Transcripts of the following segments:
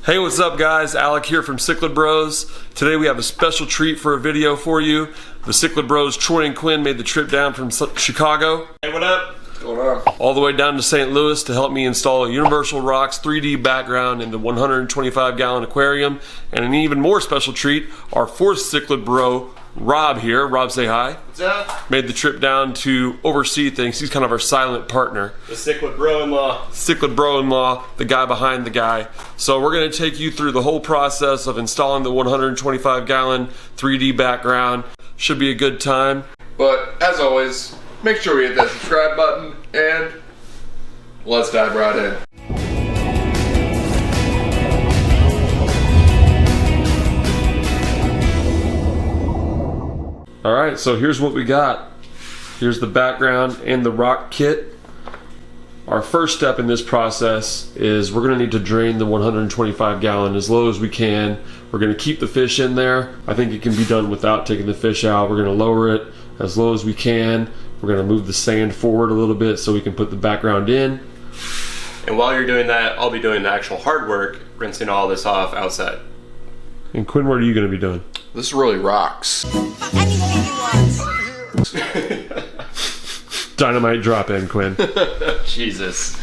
Hey, what's up guys? Alec here from Cichlid Bros. Today we have a special treat for a video for you. The Cichlid Bros, Troy and Quinn, made the trip down from Chicago. Hey, what up? What's going on? All the way down to St. Louis to help me install a Universal Rocks 3D background in the 125-gallon aquarium. And an even more special treat, our fourth Cichlid Bro, Rob here. Rob, say hi. What's up? Made the trip down to oversee things. He's kind of our silent partner. The Cichlid Bro-in-law. Cichlid Bro-in-law, the guy behind the guy. So we're going to take you through the whole process of installing the 125-gallon 3D background. Should be a good time. But as always, make sure we hit that subscribe button and let's dive right in. Alright, so here's what we got. Here's the background and the rock kit. Our first step in this process is we're going to need to drain the 125-gallon as low as we can. We're going to keep the fish in there. I think it can be done without taking the fish out. We're going to lower it as low as we can. We're going to move the sand forward a little bit so we can put the background in. And while you're doing that, I'll be doing the actual hard work, rinsing all this off outside. And Quinn, what are you going to be doing? This really rocks. Anything you want. Dynamite drop in, Quinn. Jesus.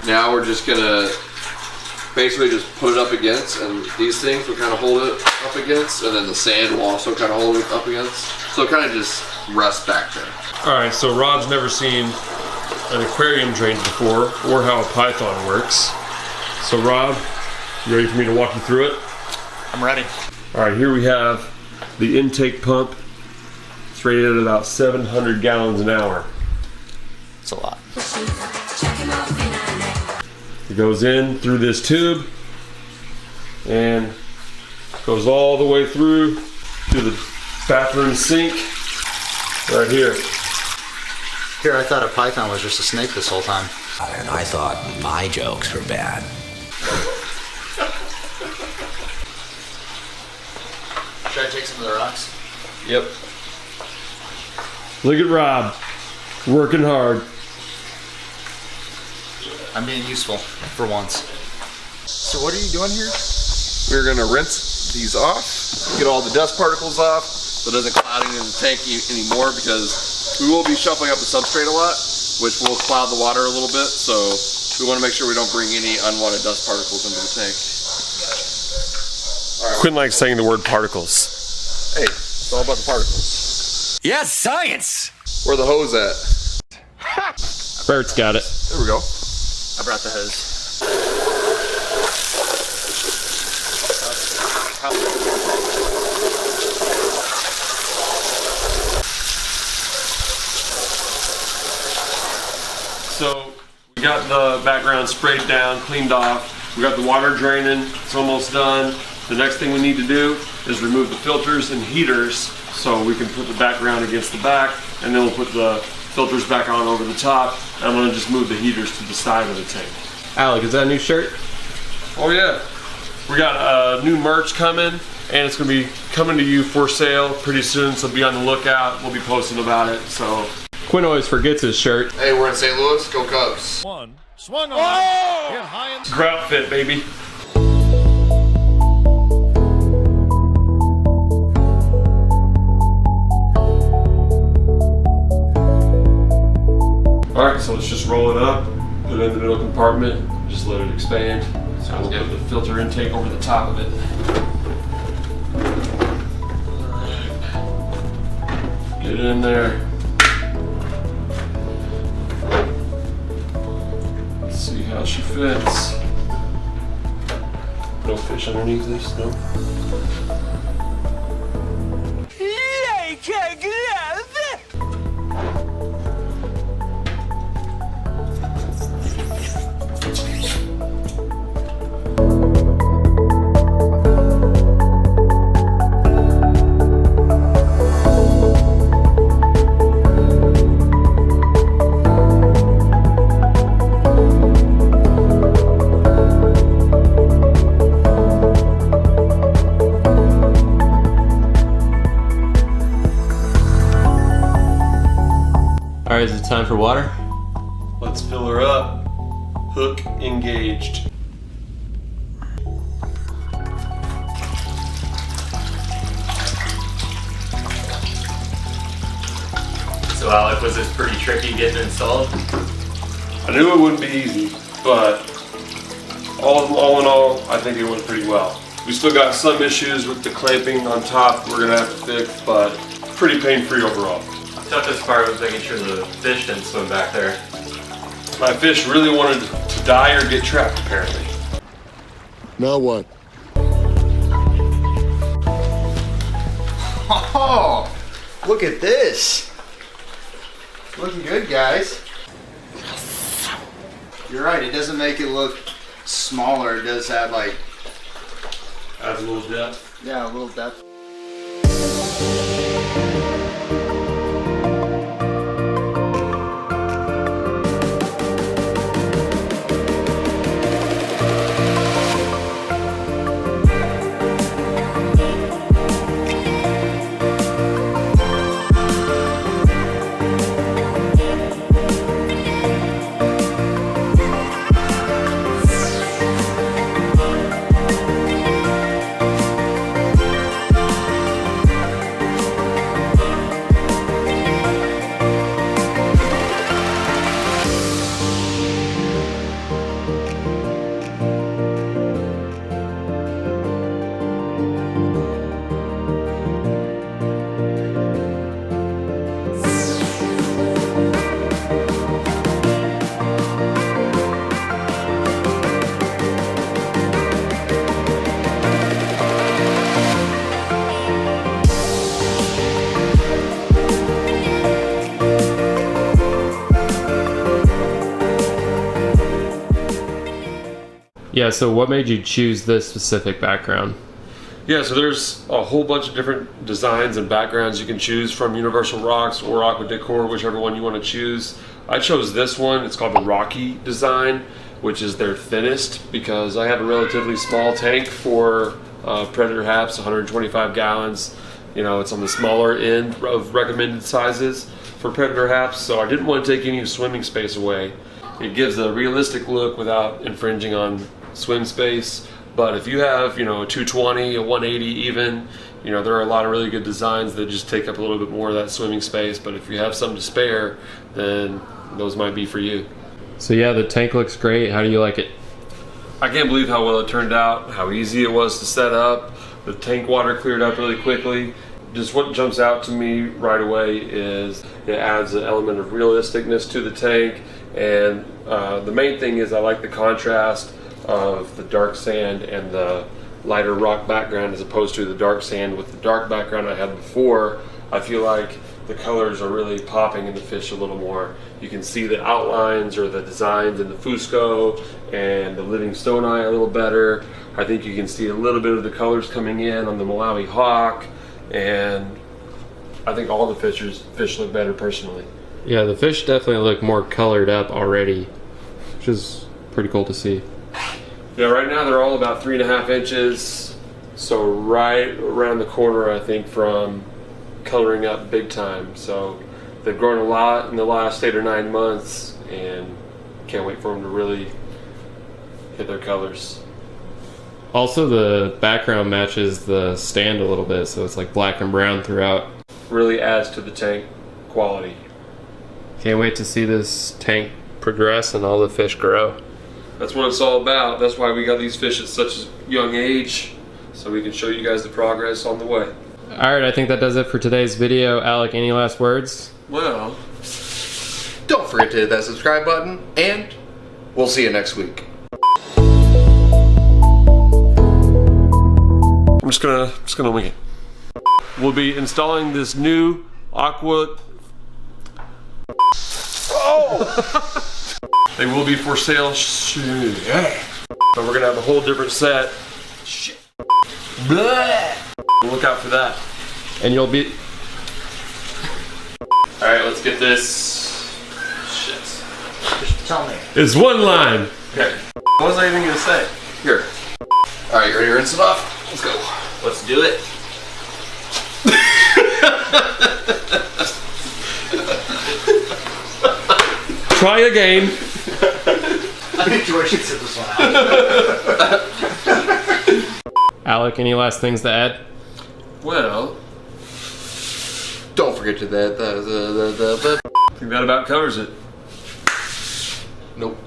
Now we're just gonna basically just put it up against, and these things will kind of hold it up against, and then the sand will also kind of hold it up against. So it kind of just rests back there. Alright, so Rob's never seen an aquarium drained before or how a python works. So Rob, you ready for me to walk you through it? I'm ready. Alright, here we have the intake pump. It's rated at about 700 gallons an hour. It's a lot. It goes in through this tube and goes all the way through to the bathroom sink right here. Here, I thought a python was just a snake this whole time. And I thought my jokes were bad. Should I take some of the rocks? Yep. Look at Rob, working hard. I'm being useful for once. So what are you doing here? We're gonna rinse these off, get all the dust particles off, so it doesn't cloud into the tank anymore, because we will be shuffling up the substrate a lot, which will cloud the water a little bit, so we want to make sure we don't bring any unwanted dust particles into the tank. Quinn likes saying the word particles. Hey, it's all about the particles. Yes, science! Where the hose at? Bert's got it. There we go. I brought the hose. So we got the background sprayed down, cleaned off. We got the water draining. It's almost done. The next thing we need to do is remove the filters and heaters so we can put the background against the back, and then we'll put the filters back on over the top. I'm gonna just move the heaters to the side of the tank. Alec, is that a new shirt? Oh yeah. We got new merch coming, and it's gonna be coming to you for sale pretty soon, so be on the lookout. We'll be posting about it, so. Quinn always forgets his shirt. Hey, we're in St. Louis. Go Cubs. One. Swung on. Hit high and Grout fit, baby. Alright, so let's just roll it up, put it in the middle compartment, just let it expand. So we'll put the filter intake over the top of it. Alright. Get it in there. Let's see how she fits. No fish underneath this, no? Alright, is it time for water? Let's fill her up. Hook engaged. So Alec, was this pretty tricky getting installed? I knew it wouldn't be easy, but all in all, I think it went pretty well. We still got some issues with the clamping on top we're gonna have to fix, but pretty pain-free overall. The toughest part was making sure the fish didn't swim back there. My fish really wanted to die or get trapped, apparently. Now what? Oh, look at this. Looking good, guys. You're right, it doesn't make it look smaller. It does have like, Adds a little depth. yeah, a little depth. Yeah, so what made you choose this specific background? Yeah, so there's a whole bunch of different designs and backgrounds you can choose from Universal Rocks or Aqua Decor, whichever one you want to choose. I chose this one. It's called the Rocky design, which is their thinnest because I have a relatively small tank for Predator Haps, 125 gallons. You know, it's on the smaller end of recommended sizes for Predator Haps, so I didn't want to take any swimming space away. It gives a realistic look without infringing on swim space. But if you have, you know, a 220, a 180 even, you know, there are a lot of really good designs that just take up a little bit more of that swimming space. But if you have some to spare, then those might be for you. So yeah, the tank looks great. How do you like it? I can't believe how well it turned out, how easy it was to set up. The tank water cleared up really quickly. Just what jumps out to me right away is it adds an element of realisticness to the tank. And the main thing is I like the contrast of the dark sand and the lighter rock background as opposed to the dark sand with the dark background I had before. I feel like the colors are really popping in the fish a little more. You can see the outlines or the designs in the Fusco and the Living Stone Eye a little better. I think you can see a little bit of the colors coming in on the Malawi Hawk, and I think all the fish look better personally. Yeah, the fish definitely look more colored up already, which is pretty cool to see. Yeah, right now they're all about 3.5 inches, so right around the corner, I think, from coloring up big time. So they've grown a lot in the last 8 or 9 months, and can't wait for them to really hit their colors. Also, the background matches the stand a little bit, so it's like black and brown throughout. Really adds to the tank quality. Can't wait to see this tank progress and all the fish grow. That's what it's all about. That's why we got these fish at such a young age, so we can show you guys the progress on the way. Alright, I think that does it for today's video. Alec, any last words? Well, don't forget to hit that subscribe button, and we'll see you next week. I'm just gonna wing it. We'll be installing this new Aqua. Oh! They will be for sale. Yeah. So we're gonna have a whole different set. Shit. Blah. Look out for that. And you'll be. All right, let's get this. Shit. Just tell me. It's one line. Okay. What was I even gonna say? Here. Alright, you ready to rinse it off? Let's go. Let's do it. Try again. I think George should sit this one out. Alec, any last things to add? Well, don't forget forget to that. I think that about covers it. Nope.